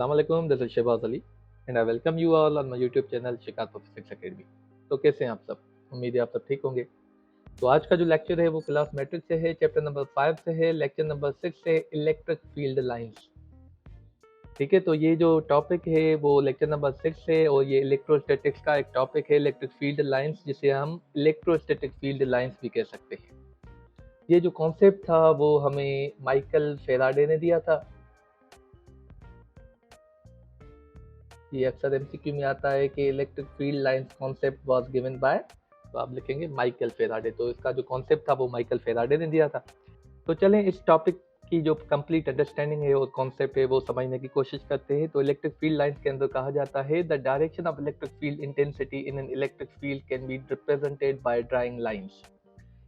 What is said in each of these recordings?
Assalamualaikum, this is Shehbaz Ali and I welcome you all on my YouTube channel शिकायत physics academy. तो कैसे हैं आप सब? उम्मीद है आप सब ठीक होंगे। तो आज का जो लेक्चर है वो क्लास मैट्रिक से है, चैप्टर नंबर 5 से है, लेक्चर नंबर 6 से इलेक्ट्रिक फील्ड लाइंस। ठीक है, तो ये जो टॉपिक है वो लेक्चर नंबर 6 है और ये इलेक्ट्रोस्टैटिक्स का एक टॉपिक है, इलेक्ट्रिक फील्ड लाइंस, जिसे हम इलेक्ट्रोस्टैटिक फील्ड लाइंस भी कह सकते हैं। ये जो कॉन्सेप्ट था वो हमें माइकल फेराडे ने दिया था। ये अक्सर एमसीक्यू में आता है कि electric field lines concept was given by, तो आप लिखेंगे माइकल फेराडे। तो इसका जो कॉन्सेप्ट था वो माइकल फेराडे ने दिया था। तो चलें इस टॉपिक की जो कंप्लीट अंडरस्टैंडिंग है और कॉन्सेप्ट है वो समझने की कोशिश करते हैं। तो इलेक्ट्रिक फील्ड लाइंस के अंदर कहा जाता है the direction of electric field intensity in an electric field can be represented by drawing lines.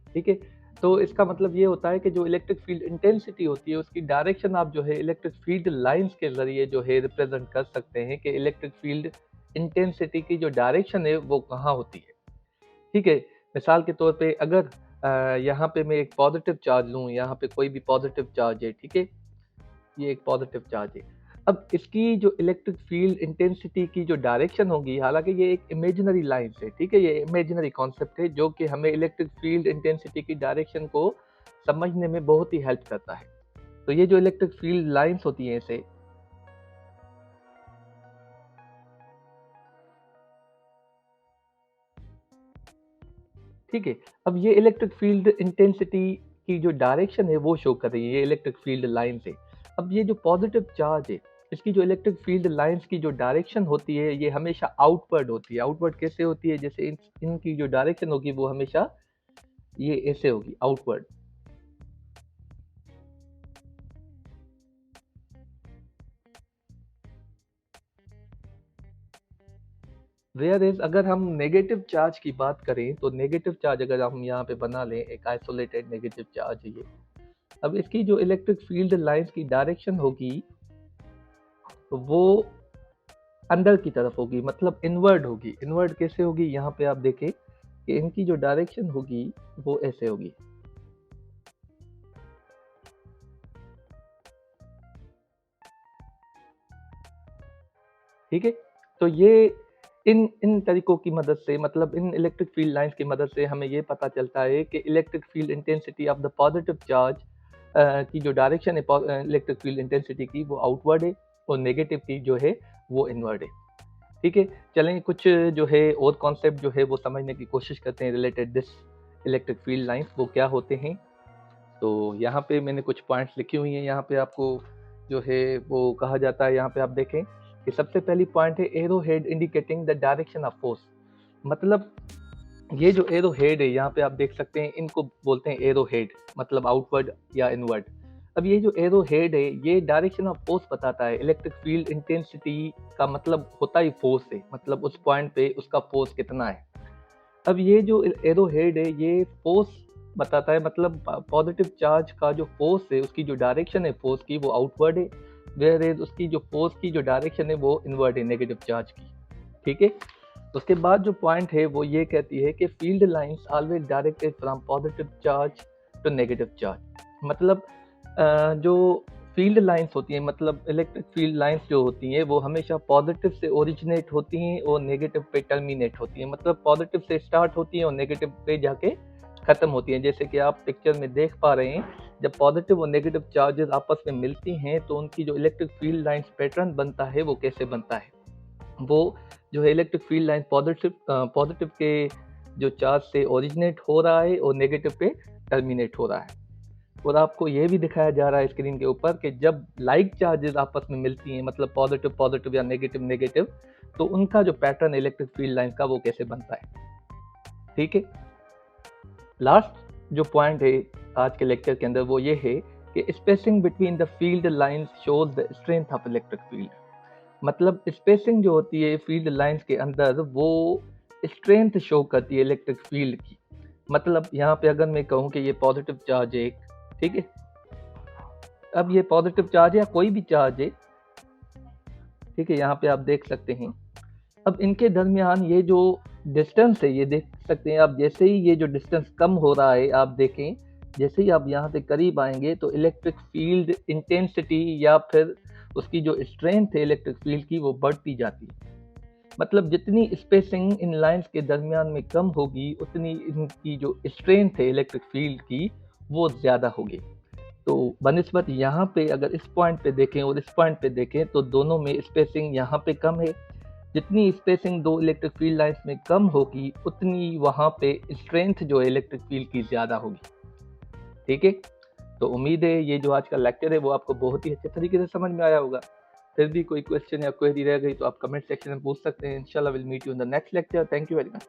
ठीक है, तो इसका मतलब ये होता है कि जो इलेक्ट्रिक फील्ड इंटेंसिटी होती है उसकी डायरेक्शन आप जो है इलेक्ट्रिक फील्ड लाइंस के जरिए जो है रिप्रेजेंट कर सकते हैं कि इलेक्ट्रिक फील्ड इंटेंसिटी की जो डायरेक्शन है वो कहाँ होती है। ठीक है, मिसाल के तौर पे अगर यहाँ पे मैं एक पॉजिटिव चार्ज लूँ, यहाँ पे कोई भी पॉजिटिव चार्ज है, ठीक है, ये एक पॉजिटिव चार्ज है। अब इसकी जो इलेक्ट्रिक फील्ड इंटेंसिटी की जो डायरेक्शन होगी, हालांकि ये एक इमेजिनरी लाइन है, ठीक है, ये इमेजिनरी कॉन्सेप्ट है जो कि हमें इलेक्ट्रिक फील्ड इंटेंसिटी की डायरेक्शन को समझने में बहुत ही हेल्प करता है। तो ये जो इलेक्ट्रिक फील्ड लाइंस होती हैं इसे ठीक है, अब ये इलेक्ट्रिक फील्ड इंटेंसिटी की जो डायरेक्शन है वो शो कर रही है, ये इलेक्ट्रिक फील्ड लाइन से। अब ये जो पॉजिटिव चार्ज है इसकी जो इलेक्ट्रिक फील्ड लाइंस की जो डायरेक्शन होती है ये हमेशा आउटवर्ड होती है। आउटवर्ड कैसे होती है? जैसे इनकी जो डायरेक्शन होगी वो हमेशा ये ऐसे होगी, आउटवर्ड। वेयर इज अगर हम नेगेटिव चार्ज की बात करें तो नेगेटिव चार्ज अगर हम यहाँ पे बना लें, एक आइसोलेटेड नेगेटिव चार्ज है ये। अब इसकी जो इलेक्ट्रिक फील्ड लाइंस की डायरेक्शन होगी वो अंदर की तरफ होगी, मतलब इनवर्ड होगी। इनवर्ड कैसे होगी? यहाँ पे आप देखें कि इनकी जो डायरेक्शन होगी वो ऐसे होगी। ठीक है, तो ये इन तरीकों की मदद से, मतलब इन इलेक्ट्रिक फील्ड लाइंस की मदद से हमें ये पता चलता है कि electric field intensity of the positive charge की जो डायरेक्शन है इलेक्ट्रिक फील्ड इंटेंसिटी की वो आउटवर्ड है और नेगेटिव की जो है वो इनवर्ड है। ठीक है, चलें कुछ जो है और कॉन्सेप्ट जो है वो समझने की कोशिश करते हैं related this electric field lines, वो क्या होते हैं। तो यहाँ पे मैंने कुछ पॉइंट्स लिखी हुई हैं, यहाँ पे आपको जो है वो कहा जाता है, यहाँ पे आप देखें कि सबसे पहली पॉइंट है arrow head indicating the direction of force. मतलब ये जो एरो हेड है यहाँ पे आप देख सकते हैं, इनको बोलते हैं एरो हेड, मतलब आउटवर्ड या इनवर्ड। अब ये जो एरो हेड है ये डायरेक्शन ऑफ फोर्स बताता है। इलेक्ट्रिक फील्ड इंटेंसिटी का मतलब होता ही फोर्स है, मतलब उस पॉइंट पे उसका फोर्स कितना है। अब ये जो एरो हेड है ये फोर्स बताता है, मतलब पॉजिटिव चार्ज का जो फोर्स है उसकी जो डायरेक्शन है फोर्स की वो आउटवर्ड है, वेयर एज उसकी जो फोर्स की जो डायरेक्शन है वो इनवर्ड है नेगेटिव चार्ज की। ठीक है, उसके बाद जो पॉइंट है वो ये कहती है कि field lines always directed from positive charge to negative charge. मतलब जो फील्ड लाइंस होती हैं, मतलब इलेक्ट्रिक फील्ड लाइंस जो होती हैं वो हमेशा पॉजिटिव से ओरिजिनेट होती हैं और नेगेटिव पे टर्मिनेट होती हैं। मतलब पॉजिटिव से स्टार्ट होती हैं और नेगेटिव पे जाके ख़त्म होती हैं। जैसे कि आप पिक्चर में देख पा रहे हैं, जब पॉजिटिव और नेगेटिव चार्जेस आपस में मिलती हैं तो उनकी जो इलेक्ट्रिक फील्ड लाइंस पैटर्न बनता है वो कैसे बनता है। वो जो है इलेक्ट्रिक फील्ड लाइन पॉजिटिव के जो चार्ज से ओरिजिनेट हो रहा है और नेगेटिव पे टर्मिनेट हो रहा है। और आपको ये भी दिखाया जा रहा है स्क्रीन के ऊपर कि जब लाइक चार्जेस आपस में मिलती हैं, मतलब पॉजिटिव पॉजिटिव या नेगेटिव नेगेटिव, तो उनका जो पैटर्न इलेक्ट्रिक फील्ड लाइन का वो कैसे बनता है। ठीक है, लास्ट जो पॉइंट है आज के लेक्चर के अंदर वो ये है कि spacing between the field lines shows the strength of electric field. मतलब स्पेसिंग जो होती है फील्ड लाइंस के अंदर वो स्ट्रेंथ शो करती है इलेक्ट्रिक फील्ड की। मतलब यहाँ पे अगर मैं कहूँ कि ये पॉजिटिव चार्ज है, ठीक है, अब ये पॉजिटिव चार्ज है या कोई भी चार्ज है, ठीक है, यहाँ पे आप देख सकते हैं। अब इनके दरमियान ये जो डिस्टेंस है ये देख सकते हैं आप, जैसे ही ये जो डिस्टेंस कम हो रहा है आप देखें, जैसे ही आप यहाँ से करीब आएंगे तो इलेक्ट्रिक फील्ड इंटेंसिटी या फिर उसकी जो स्ट्रेंथ है इलेक्ट्रिक फील्ड की वो बढ़ती जाती है। मतलब जितनी स्पेसिंग इन लाइंस के दरमियान में कम होगी उतनी इनकी जो स्ट्रेंथ है इलेक्ट्रिक फील्ड की वो ज़्यादा होगी। तो बनिस्बत यहाँ पे अगर इस पॉइंट पे देखें और इस पॉइंट पे देखें तो दोनों में स्पेसिंग यहाँ पे कम है। जितनी स्पेसिंग दो इलेक्ट्रिक फील्ड लाइंस में कम होगी उतनी वहाँ पे स्ट्रेंथ जो है इलेक्ट्रिक फील्ड की ज़्यादा होगी। ठीक है, तो उम्मीद है ये जो आज का लेक्चर है वो आपको बहुत ही अच्छे तरीके से समझ में आया होगा। फिर भी कोई क्वेश्चन या क्वेरी रह गई तो आप कमेंट सेक्शन में पूछ सकते हैं। इंशाल्लाह will meet you in the next lecture. Thank you very much.